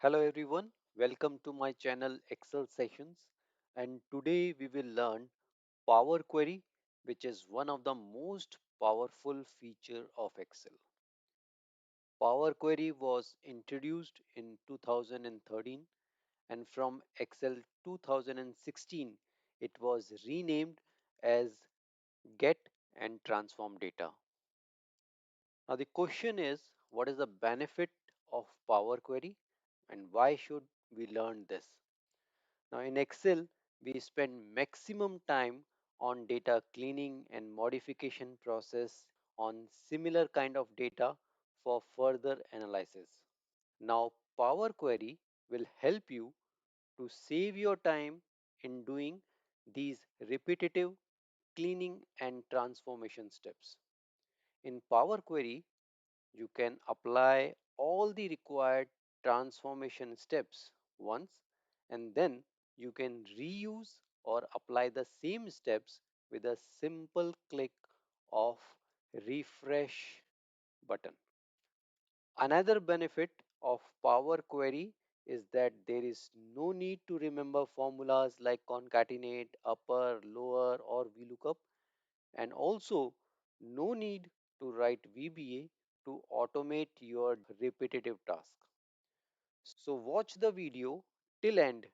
Hello everyone, welcome to my channel Excel Sessions, and today we will learn Power Query, which is one of the most powerful feature of Excel. Power Query was introduced in 2013, and from Excel 2016 it was renamed as Get and Transform Data. Now the question is, what is the benefit of Power Query and why should we learn this? Now in Excel, we spend maximum time on data cleaning and modification process on similar kind of data for further analysis. Now Power Query will help you to save your time in doing these repetitive cleaning and transformation steps. In Power Query, you can apply all the required transformation steps once and then you can reuse or apply the same steps with a simple click of refresh button. Another benefit of Power Query is that there is no need to remember formulas like concatenate, upper, lower or VLOOKUP, and also no need to write VBA to automate your repetitive task. So watch the video till end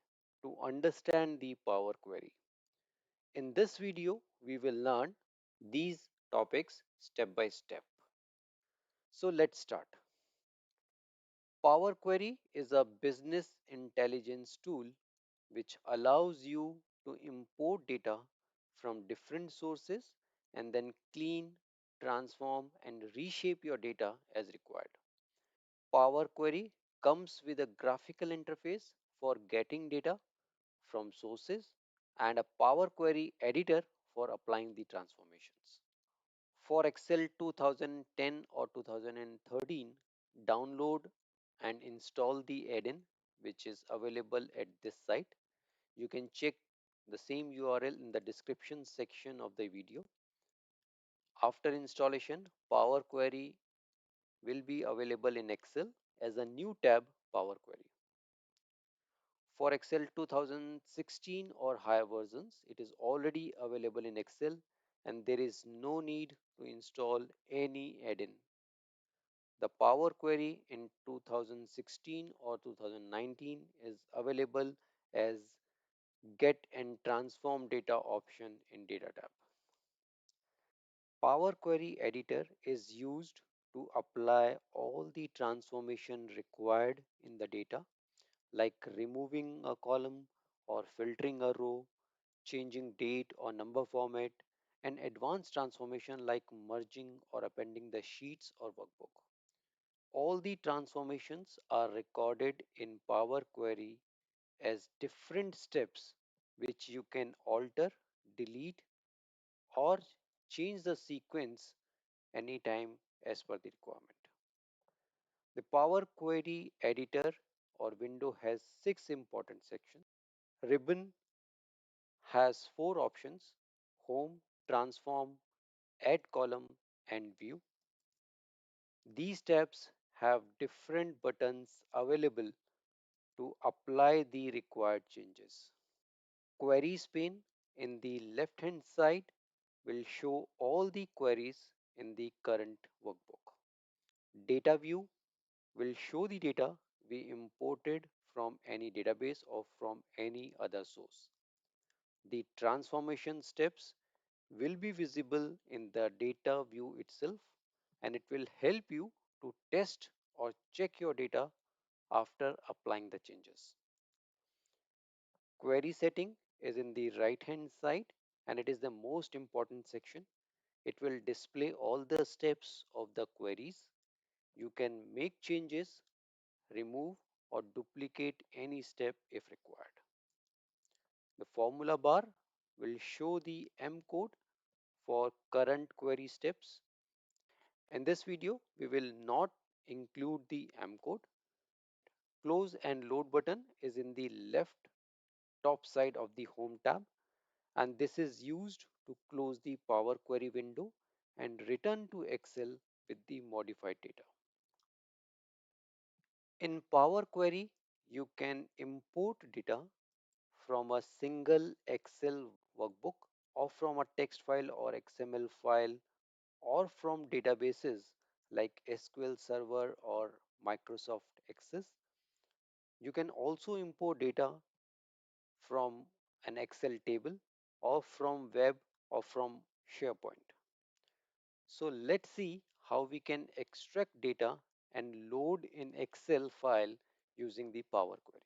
to understand the Power Query. In this video, we will learn these topics step by step. So let's start. Power Query is a business intelligence tool which allows you to import data from different sources and then clean, transform, and reshape your data as required. Power Query comes with a graphical interface for getting data from sources and a Power Query editor for applying the transformations. For Excel 2010 or 2013, download and install the add-in which is available at this site. You can check the same URL in the description section of the video. After installation, Power Query will be available in Excel as a new tab Power Query. For Excel 2016 or higher versions, it is already available in Excel and there is no need to install any add-in. The Power Query in 2016 or 2019 is available as Get and Transform Data option in Data tab. Power Query Editor is used to apply all the transformation required in the data, like removing a column or filtering a row, changing date or number format, and advanced transformation like merging or appending the sheets or workbook. All the transformations are recorded in Power Query as different steps which you can alter, delete, or change the sequence anytime as per the requirement. The Power Query editor or window has six important sections. Ribbon has four options: home, transform, add column, and view. These tabs have different buttons available to apply the required changes. Queries pane in the left hand side will show all the queries in the current workbook. Data view will show the data we imported from any database or from any other source. The transformation steps will be visible in the data view itself and it will help you to test or check your data after applying the changes. Query setting is in the right hand side and it is the most important section. It will display all the steps of the queries. You can make changes, remove or duplicate any step if required. The formula bar will show the M code for current query steps. In this video, we will not include the M code. Close and load button is in the left top side of the home tab and this is used to close the Power Query window and return to Excel with the modified data. In Power Query, You can import data from a single Excel workbook or from a text file or XML file or from databases like SQL Server or Microsoft Access. You can also import data from an Excel table or from web or from SharePoint. So let's see how we can extract data and load in Excel file using the Power Query.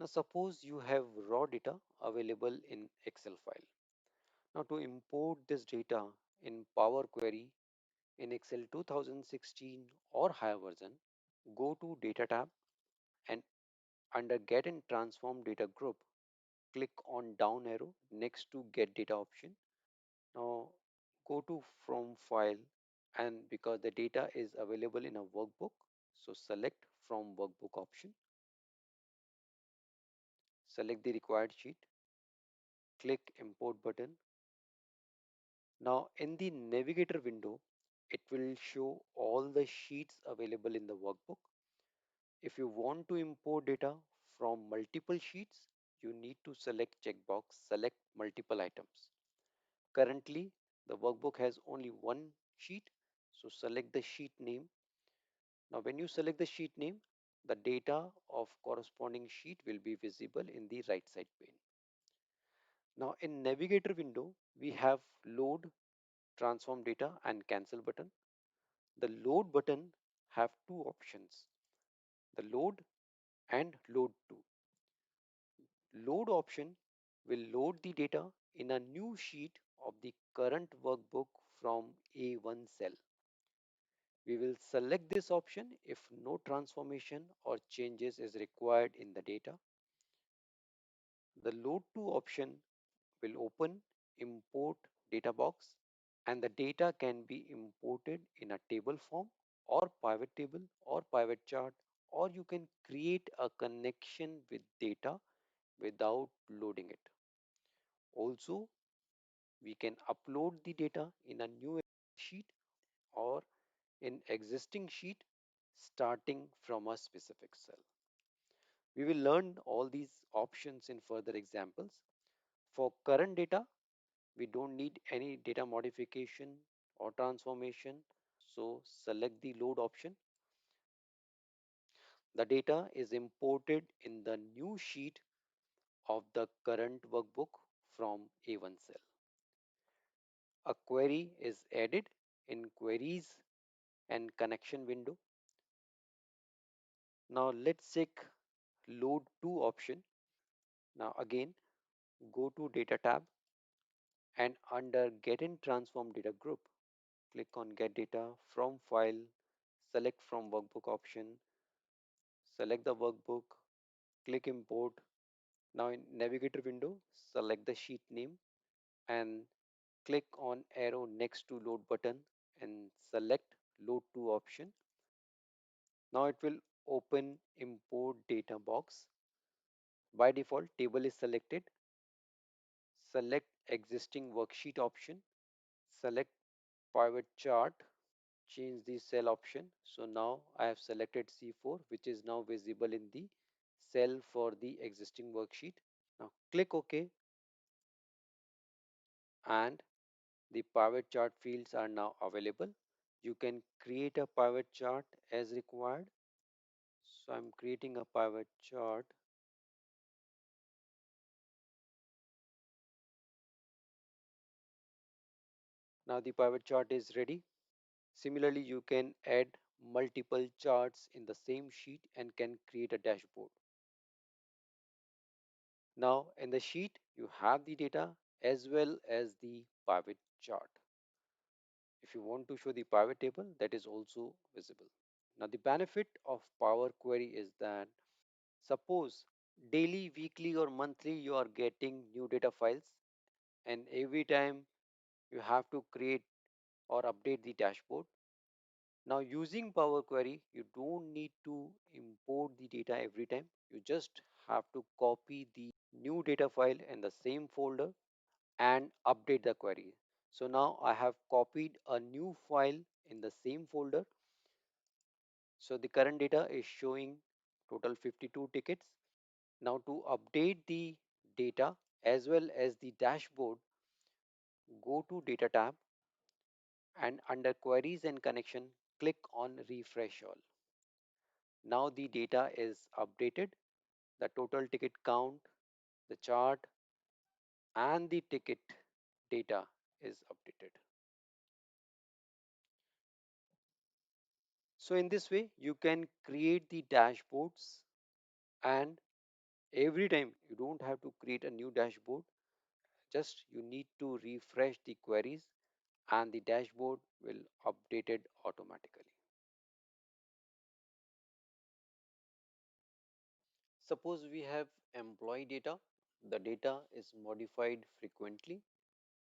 Now suppose you have raw data available in Excel file. Now to import this data in Power Query in Excel 2016 or higher version, go to Data tab and under Get and Transform Data Group, click on down arrow next to Get Data option. Now go to From File, and because the data is available in a workbook, so select From Workbook option, select the required sheet, click Import button. Now in the navigator window, it will show all the sheets available in the workbook. If you want to import data from multiple sheets, you need to select checkbox, select multiple items. Currently, the workbook has only one sheet, so select the sheet name. Now, when you select the sheet name, the data of corresponding sheet will be visible in the right side pane. Now, in navigator window, we have load, transform data and cancel button. The load button have two options, the load and load to. Load option will load the data in a new sheet of the current workbook from A1 cell. We will select this option if no transformation or changes is required in the data. The load to option will open import data box, and the data can be imported in a table form or pivot table or pivot chart, or you can create a connection with data without loading it. Also, we can upload the data in a new sheet or in existing sheet starting from a specific cell. We will learn all these options in further examples. For current data, we don't need any data modification or transformation. So select the load option. The data is imported in the new sheet of the current workbook from A1 cell. A query is added in queries and connection window. Now let's check load to option. Now again, go to data tab and under get and transform data group, click on get data from file, select from workbook option, select the workbook, click import. Now in navigator window, select the sheet name and click on arrow next to load button and select load to option. Now it will open import data box. By default, table is selected. Select existing worksheet option. Select pivot chart. Change the cell option. So now I have selected C4, which is now visible in the cell for the existing worksheet. Now click OK, and the pivot chart fields are now available. You can create a pivot chart as required. So I'm creating a pivot chart. Now the pivot chart is ready. Similarly, you can add multiple charts in the same sheet and can create a dashboard. Now in the sheet, you have the data as well as the pivot chart. If you want to show the pivot table, that is also visible. Now the benefit of Power Query is that suppose daily, weekly or monthly you are getting new data files, and every time you have to create or update the dashboard. Now using Power Query, you don't need to import the data every time. You just have to copy the new data file in the same folder and update the query. So now I have copied a new file in the same folder. So the current data is showing total 52 tickets. Now to update the data as well as the dashboard, go to Data tab and under Queries and Connection, click on Refresh All. Now the data is updated, the total ticket count, the chart, and the ticket data is updated. So in this way, you can create the dashboards, and every time you don't have to create a new dashboard, just you need to refresh the queries and the dashboard will update it automatically. Suppose we have employee data, the data is modified frequently,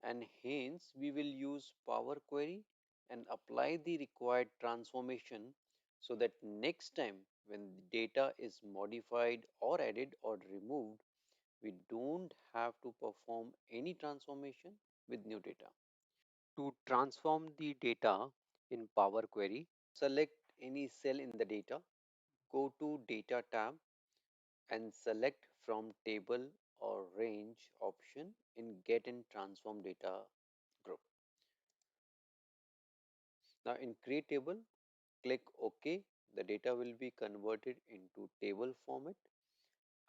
and hence we will use Power Query and apply the required transformation so that next time when the data is modified or added or removed, we don't have to perform any transformation with new data. To transform the data in Power Query, select any cell in the data, go to Data tab and select from Table or Range option in Get and Transform Data group. Now in Create Table, click OK. The data will be converted into table format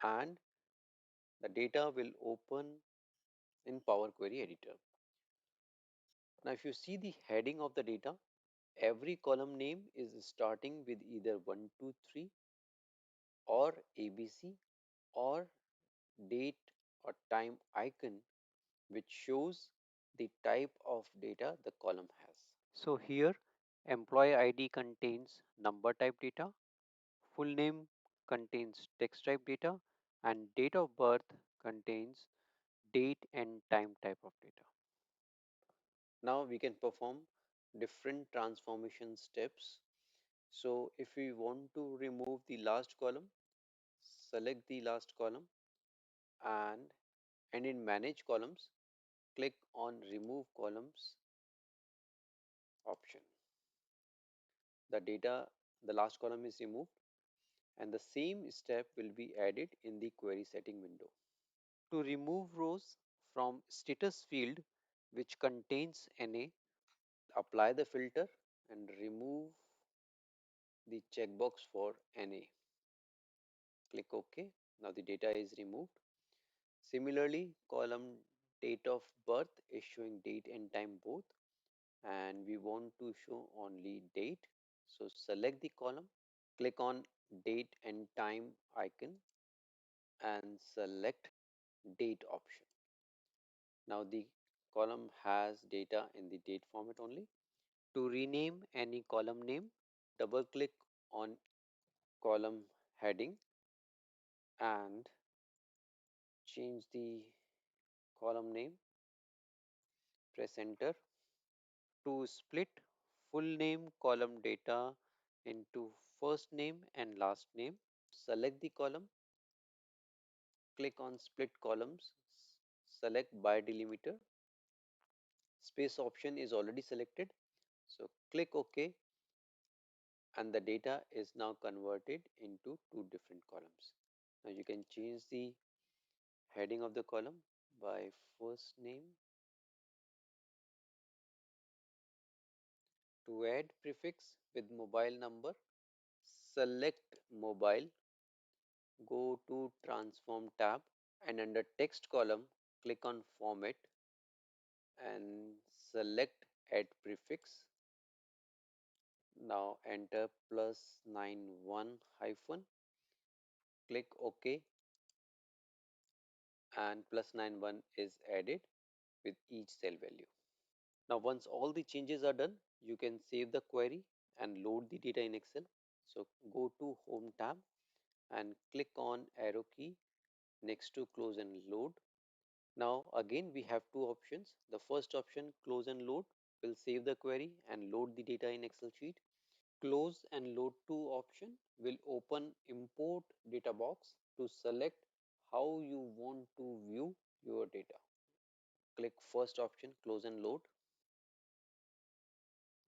and the data will open in Power Query Editor. Now if you see the heading of the data, every column name is starting with either 123 or ABC or date or time icon, which shows the type of data the column has. So here employee ID contains number type data, full name contains text type data, and date of birth contains date and time type of data. Now we can perform different transformation steps. So if we want to remove the last column, select the last column and in manage columns, click on remove columns option. The data, the last column is removed and the same step will be added in the query setting window. To remove rows from status field which contains NA, apply the filter and remove the checkbox for NA. Click OK. Now the data is removed. Similarly, column date of birth is showing date and time both, and we want to show only date. So select the column, click on date and time icon and select date option. Now the column has data in the date format only. To rename any column name, double click on column heading and change the column name, press enter. To split full name column data into first name and last name, select the column, click on split columns, select by delimiter. Space option is already selected, so click OK and the data is now converted into two different columns. Now you can change the heading of the column by first name. To add prefix with mobile number, select mobile, go to transform tab and under text column click on format and select add prefix. Now enter +91 hyphen, click OK and +91 is added with each cell value. Now once all the changes are done, you can save the query and load the data in Excel. So go to Home tab and click on arrow key next to close and load. Now again we have two options. The first option, close and load, will save the query and load the data in Excel sheet. Close and load to option will open import data box to select how you want to view your data. Click first option, close and load.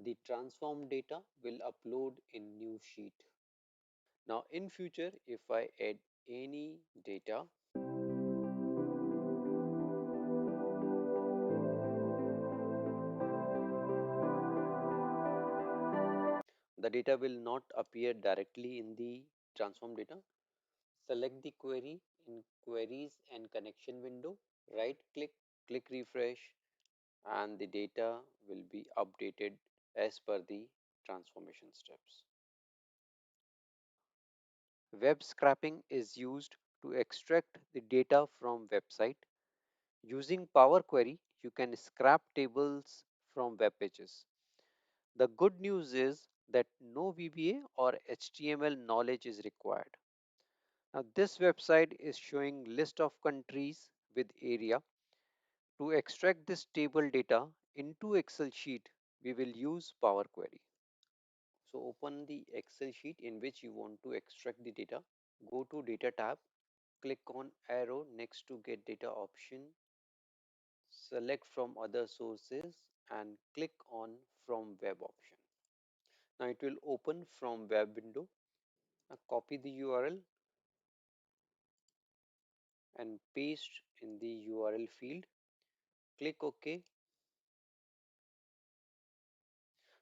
The transformed data will upload in new sheet. Now in future, if I add any data, the data will not appear directly in the transform data. Select the query in queries and connection window, right click, click refresh, and the data will be updated as per the transformation steps. Web scraping is used to extract the data from website. Using Power Query, you can scrap tables from web pages. The good news is that no VBA or HTML knowledge is required. Now this website is showing list of countries with area. To extract this table data into Excel sheet, we will use Power Query. So open the Excel sheet in which you want to extract the data. Go to Data tab, click on arrow next to Get Data option, select from other sources and click on From Web option. Now it will open from web window. Now copy the URL and paste in the URL field. Click OK.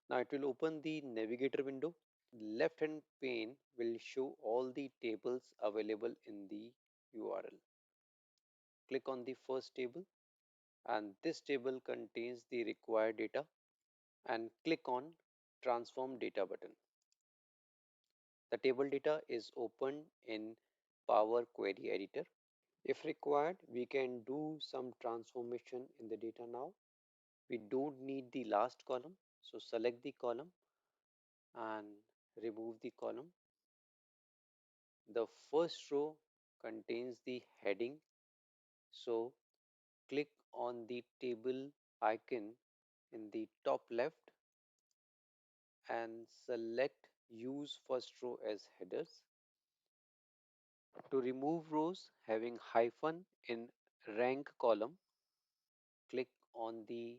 Now it will open the navigator window. Left hand pane will show all the tables available in the URL. Click on the first table and this table contains the required data, and click on transform data button. The table data is opened in Power Query Editor. If required, we can do some transformation in the data now. We don't need the last column, so select the column and remove the column. The first row contains the heading, so click on the table icon in the top left and select use first row as headers. To remove rows having hyphen in rank column, click on the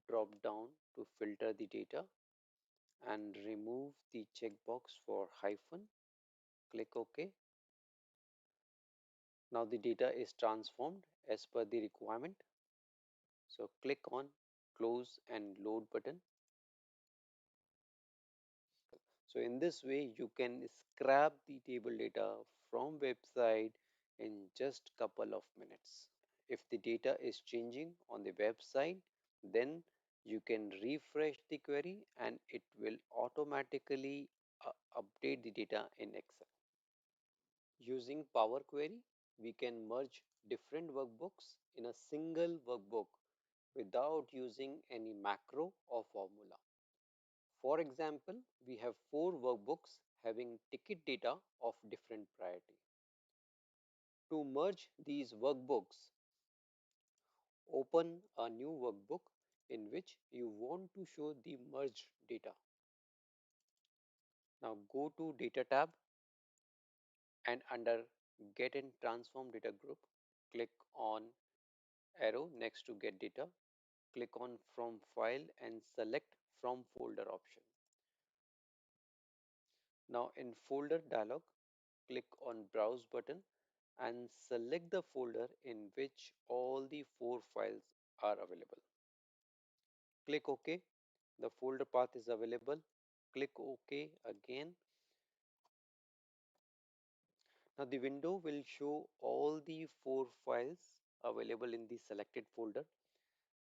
drop down to filter the data and remove the checkbox for hyphen. Click OK. Now the data is transformed as per the requirement. So click on close and load button. So in this way you can scrap the table data from website in just couple of minutes. If the data is changing on the website, then you can refresh the query and it will automatically update the data in Excel. Using Power Query, we can merge different workbooks in a single workbook without using any macro or formula. For example, we have 4 workbooks having ticket data of different priority. To merge these workbooks, open a new workbook in which you want to show the merged data. Now go to Data tab and under Get and Transform Data Group, click on arrow next to Get Data, click on From File and select From Folder option. Now in Folder dialog, click on Browse button and select the folder in which all the 4 files are available. Click OK. The folder path is available. Click OK again. Now the window will show all the 4 files available in the selected folder.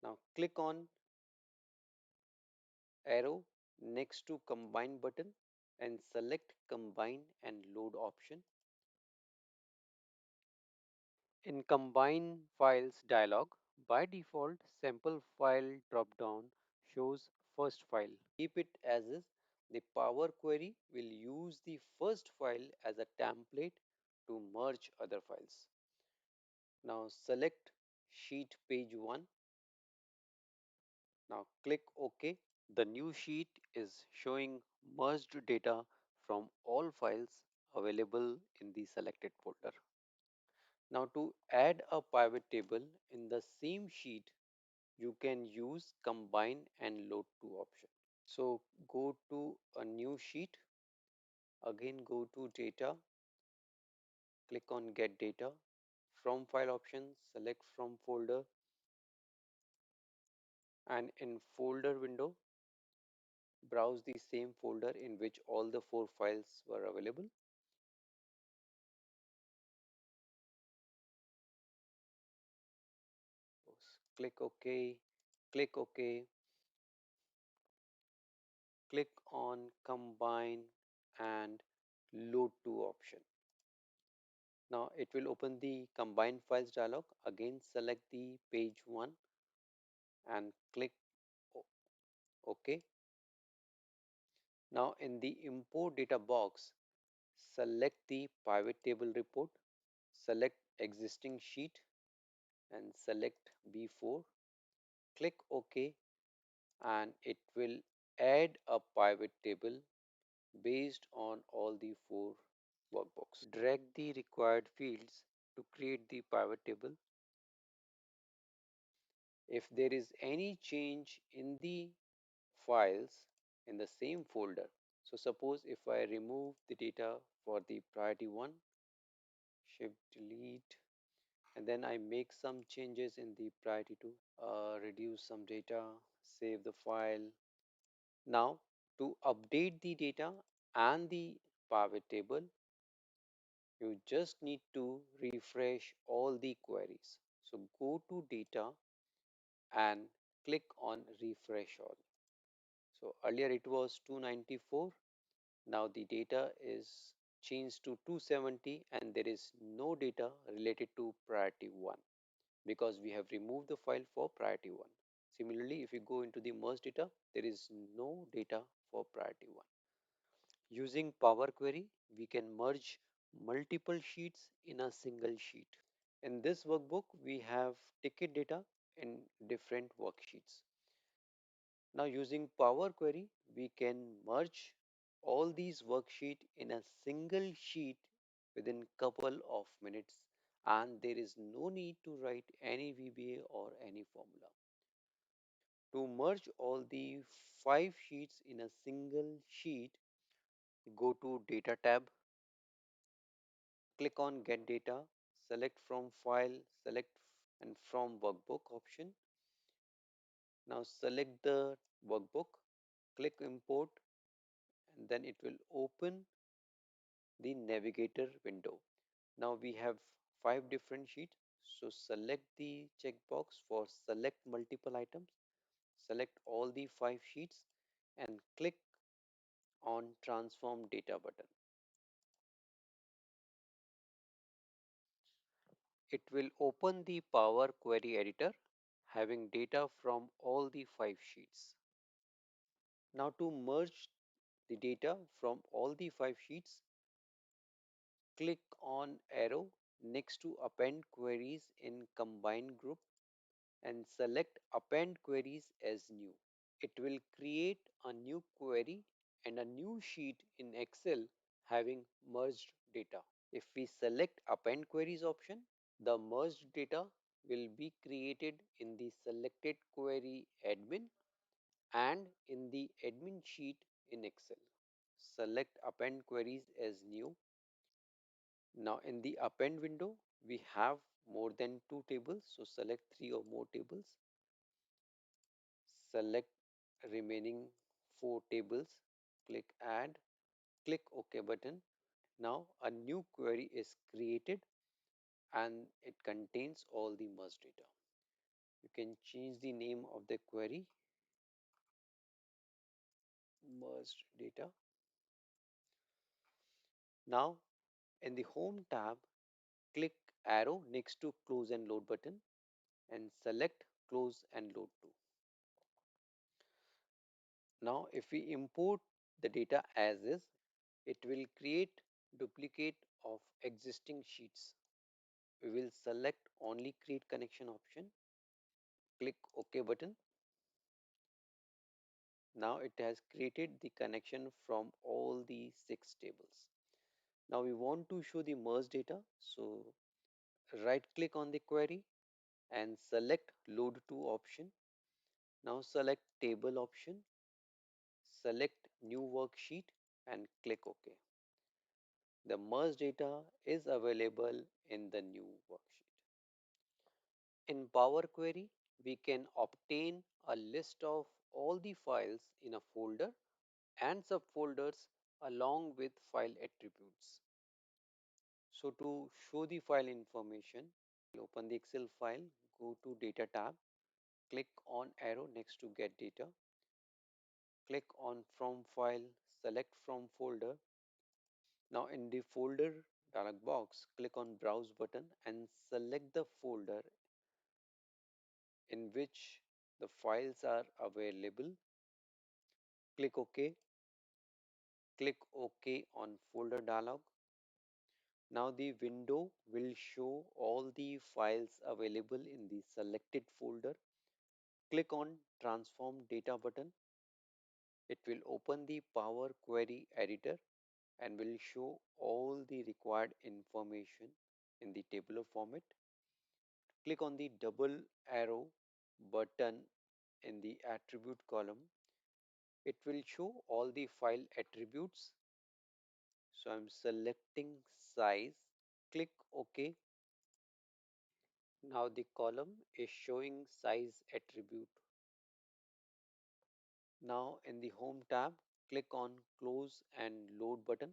Now click on arrow next to combine button and select combine and load option. In combine files dialog, by default sample file dropdown shows first file. Keep it as is. The Power Query will use the first file as a template to merge other files. Now select sheet page 1. Now click OK. The new sheet is showing merged data from all files available in the selected folder. Now to add a pivot table in the same sheet, you can use combine and load to option. So go to a new sheet Again, go to data, click on get data. From file option, select from folder, and in folder window, browse the same folder in which all the four files were available. Click OK, click OK, click on combine and load to option. Now it will open the combine files dialog. Again, select the page 1 and click OK. Now in the import data box, select the pivot table report, select existing sheet and select B4. Click OK and it will add a pivot table based on all the four workbooks. Drag the required fields to create the pivot table. If there is any change in the files in the same folder, so suppose if I remove the data for the priority 1, shift delete, and then I make some changes in the priority 2, reduce some data, save the file. Now to update the data and the pivot table, you just need to refresh all the queries. So go to data and click on refresh all. So earlier it was 294. Now the data is changed to 270 and there is no data related to priority 1 because we have removed the file for priority 1. Similarly, if you go into the merge data, there is no data for priority 1. Using Power Query, we can merge multiple sheets in a single sheet. In this workbook, we have ticket data in different worksheets. Now using Power Query, we can merge all these worksheets in a single sheet within couple of minutes and there is no need to write any VBA or any formula. To merge all the 5 sheets in a single sheet, go to Data tab, click on Get Data, select from File, select and from Workbook option. Now select the workbook, click Import and then it will open the navigator window. Now we have 5 different sheets. So select the checkbox for select multiple items. Select all the 5 sheets and click on transform data button. It will open the Power Query Editor having data from all the 5 sheets. Now to merge the data from all the 5 sheets, click on arrow next to append queries in combine group and select append queries as new. It will create a new query and a new sheet in Excel having merged data. If we select append queries option, the merged data will be created in the selected query admin and in the admin sheet in Excel. Select append queries as new. Now in the append window, we have more than 2 tables. So select 3 or more tables. Select remaining 4 tables. Click add. Click OK button. Now a new query is created and it contains all the merged data. You can change the name of the query, merged data. Now in the home tab, click arrow next to close and load button and select close and load to. Now if we import the data as is, it will create duplicate of existing sheets. We will select only create connection option, click OK button. Now it has created the connection from all the 6 tables. Now we want to show the merged data, so right click on the query and select load to option. Now select table option, select new worksheet and click OK. The merged data is available in the new worksheet. In Power Query, we can obtain a list of all the files in a folder and subfolders along with file attributes. So to show the file information, open the Excel file, go to Data tab, click on arrow next to Get Data, click on From File, select From Folder. Now in the folder dialog box, click on Browse button and select the folder in which the files are available. Click OK. Click OK on folder dialog. Now the window will show all the files available in the selected folder. Click on Transform Data button. It will open the Power Query editor and will show all the required information in the tabular format. Click on the double arrow button in the attribute column. It will show all the file attributes. So I'm selecting size. Click OK. Now the column is showing size attribute. Now in the Home tab, click on Close and Load button.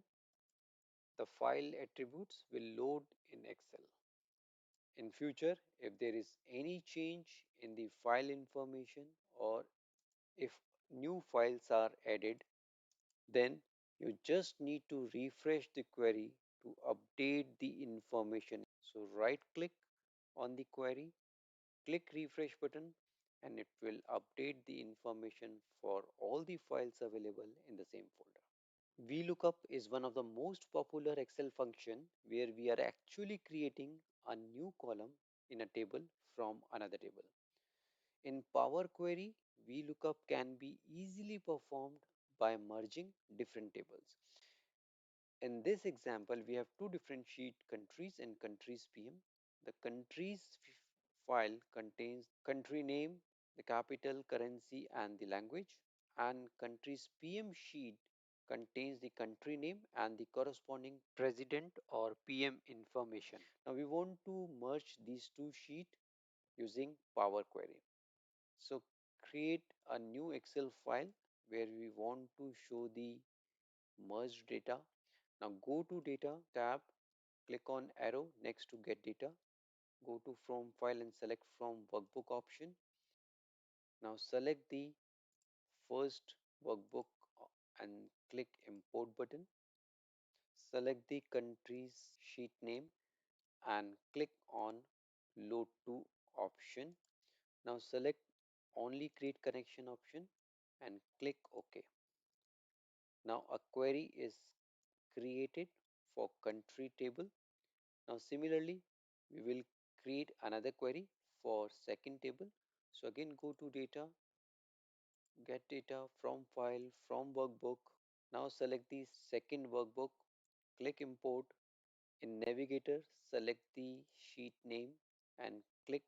The file attributes will load in Excel. In future, if there is any change in the file information or if new files are added, then you just need to refresh the query to update the information. So right click on the query, click refresh button and it will update the information for all the files available in the same folder. VLOOKUP is one of the most popular Excel function where we are actually creating a new column in a table from another table. In Power Query, VLOOKUP can be easily performed by merging different tables. In this example, we have two different sheet countries and countries PM. The countries file contains country name, the capital, currency and the language, and countries PM sheet contains the country name and the corresponding president or PM information. Now we want to merge these two sheets using Power Query. So create a new Excel file where we want to show the merged data. Now go to Data tab, click on arrow next to Get Data. Go to From File and select From Workbook option. Now select the first workbook and click Import button. Select the country's sheet name and click on Load to option. Now select only Create Connection option and click OK. Now a query is created for country table. Now similarly, we will create another query for second table. So again go to Data, Get Data, From File, From Workbook. Now select the second workbook, click Import. In Navigator, select the sheet name and click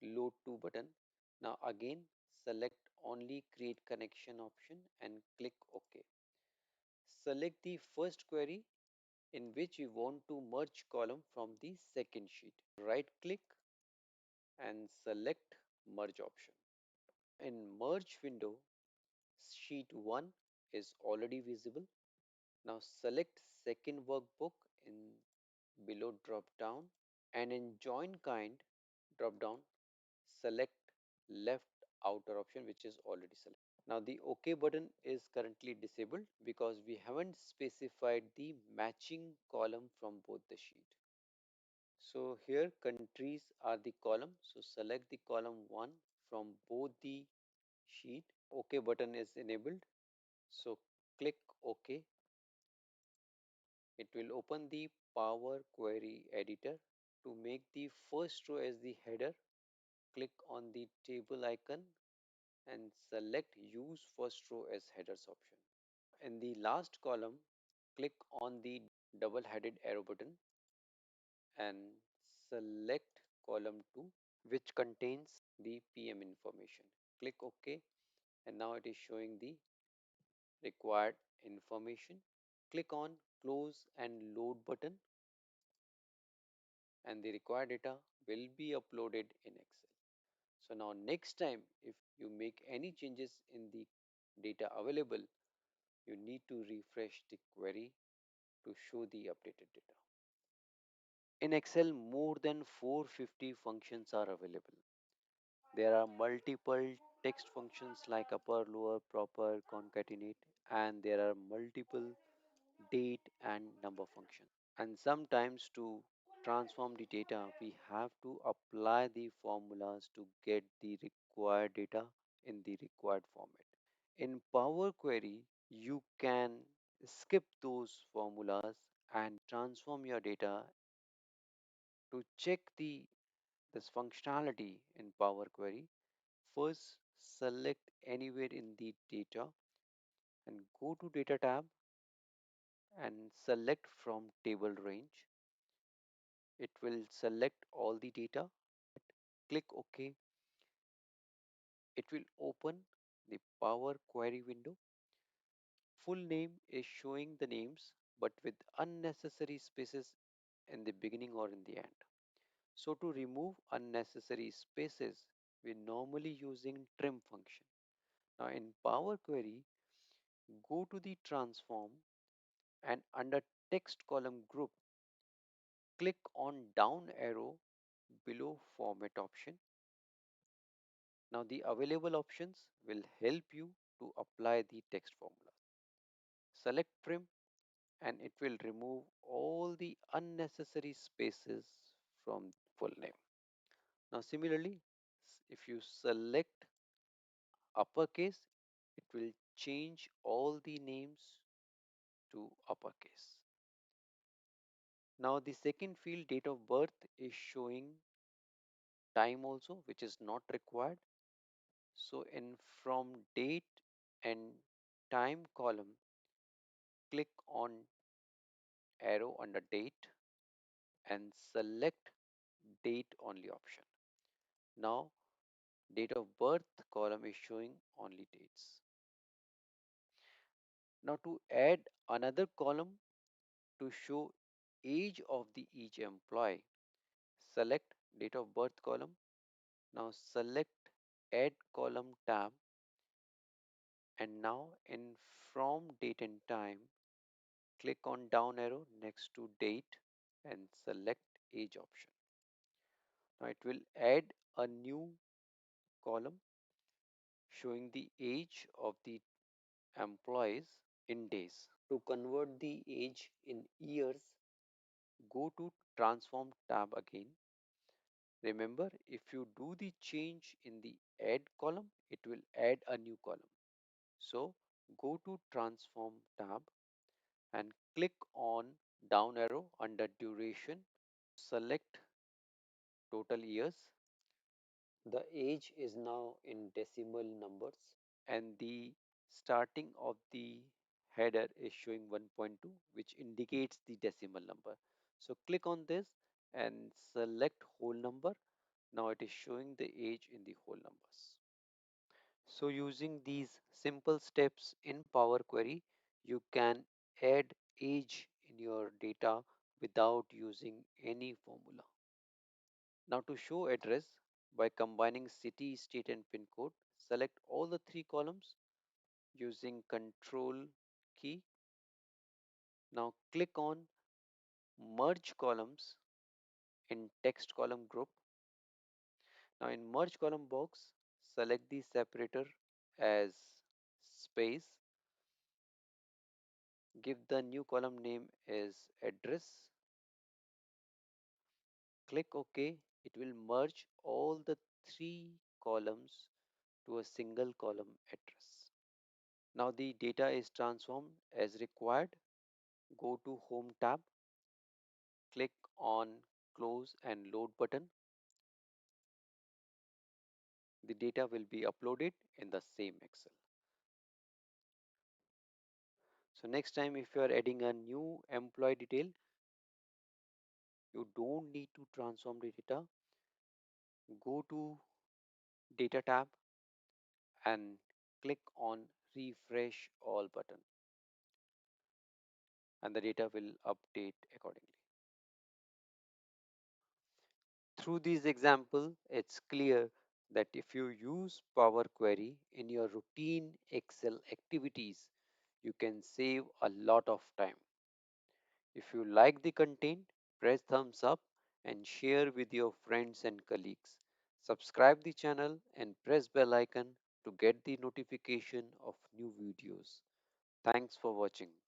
Load to button. Now again select only Create Connection option and click OK. Select the first query in which we want to merge column from the second sheet. Right click and select merge option. In merge window, sheet 1 is already visible. Now select second workbook in below drop down and in join kind drop down select left outer option which is already selected. Now the OK button is currently disabled because we haven't specified the matching column from both the sheet. So here countries are the column. So select the column 1 from both the sheet. OK button is enabled. So click OK. It will open the Power Query editor. To make the first row as the header, click on the table icon and select Use First Row as Headers option. In the last column, click on the double-headed arrow button and select column 2 which contains the PM information. Click OK and now it is showing the required information. Click on close and load button, and the required data will be uploaded in Excel. So now next time if you make any changes in the data available, you need to refresh the query to show the updated data. In Excel, more than 450 functions are available. There are multiple text functions like upper, lower, proper, concatenate, and there are multiple date and number functions. And sometimes to transform the data, we have to apply the formulas to get the required data in the required format. In Power Query, you can skip those formulas and transform your data. To check this functionality in Power Query, first select anywhere in the data and go to Data tab and select from Table Range. It will select all the data. Click OK. It will open the Power Query window. Full name is showing the names but with unnecessary spaces in the beginning or in the end. So to remove unnecessary spaces, we normally using trim function. Now in Power Query, go to the transform and under text column group, click on down arrow below format option. Now the available options will help you to apply the text formula. Select trim and it will remove all the unnecessary spaces from full name. Now similarly, if you select uppercase, it will change all the names to uppercase. Now the second field date of birth is showing time also, which is not required. So in from date and time column, click on arrow under date and select date only option. Now date of birth column is showing only dates. Now to add another column to show age of the each employee, select date of birth column. Now select add column tab and now in from date and time, click on down arrow next to date and select age option. Now it will add a new column showing the age of the employees in days. To convert the age in years, go to transform tab again. Remember, if you do the change in the add column, it will add a new column. So go to transform tab and click on down arrow under duration. Select total years. The age is now in decimal numbers and the starting of the header is showing 1.2 which indicates the decimal number. So click on this and select whole number. Now it is showing the age in the whole numbers. So using these simple steps in Power Query, you can add age in your data without using any formula. Now to show address by combining city, state and pin code, select all the three columns using control key. Now click on merge columns in text column group. Now in merge column box, select the separator as space. Give the new column name as address. Click OK. It will merge all the three columns to a single column address. Now the data is transformed as required. Go to Home tab, click on Close and Load button. The data will be uploaded in the same Excel. So next time if you are adding a new employee detail, you don't need to transform the data. Go to Data tab and click on Refresh All button. and the data will update accordingly. Through these examples, it's clear that if you use Power Query in your routine Excel activities, you can save a lot of time. If you like the content, press thumbs up and share with your friends and colleagues. Subscribe the channel and press bell icon to get the notification of new videos. Thanks for watching.